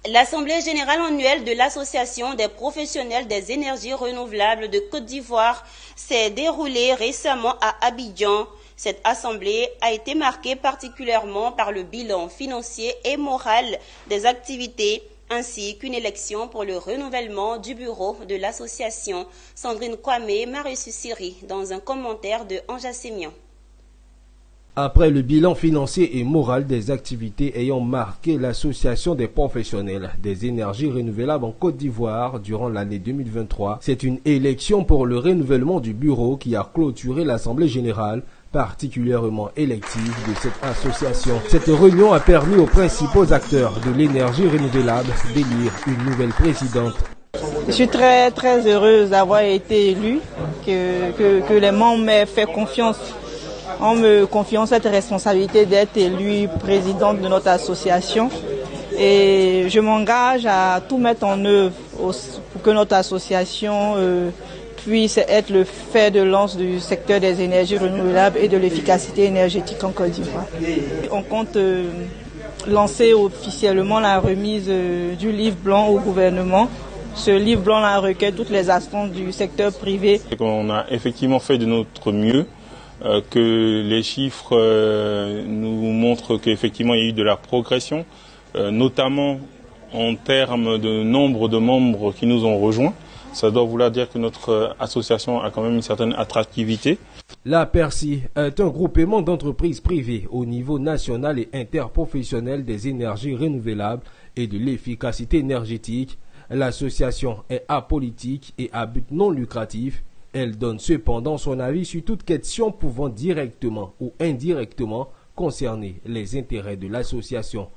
L'Assemblée générale annuelle de l'Association des professionnels des énergies renouvelables de Côte d'Ivoire s'est déroulée récemment à Abidjan. Cette assemblée a été marquée particulièrement par le bilan financier et moral des activités, ainsi qu'une élection pour le renouvellement du bureau de l'association. Sandrine Kwame m'a reçu Siri dans un commentaire de Anja Sémian. Après le bilan financier et moral des activités ayant marqué l'Association des professionnels des énergies renouvelables en Côte d'Ivoire durant l'année 2023, c'est une élection pour le renouvellement du bureau qui a clôturé l'Assemblée générale particulièrement élective de cette association. Cette réunion a permis aux principaux acteurs de l'énergie renouvelable d'élire une nouvelle présidente. Je suis très heureuse d'avoir été élue, que les membres m'aient fait confiance. On me confie cette responsabilité d'être élue présidente de notre association et je m'engage à tout mettre en œuvre pour que notre association puisse être le fer de lance du secteur des énergies renouvelables et de l'efficacité énergétique en Côte d'Ivoire. On compte lancer officiellement la remise du livre blanc au gouvernement. Ce livre blanc recueille toutes les instances du secteur privé. On a effectivement fait de notre mieux. Que les chiffres nous montrent qu'effectivement il y a eu de la progression, notamment en termes de nombre de membres qui nous ont rejoints. Ça doit vouloir dire que notre association a quand même une certaine attractivité. La PERSI est un groupement d'entreprises privées au niveau national et interprofessionnel des énergies renouvelables et de l'efficacité énergétique. L'association est apolitique et à but non lucratif. Elle donne cependant son avis sur toute question pouvant directement ou indirectement concerner les intérêts de l'association.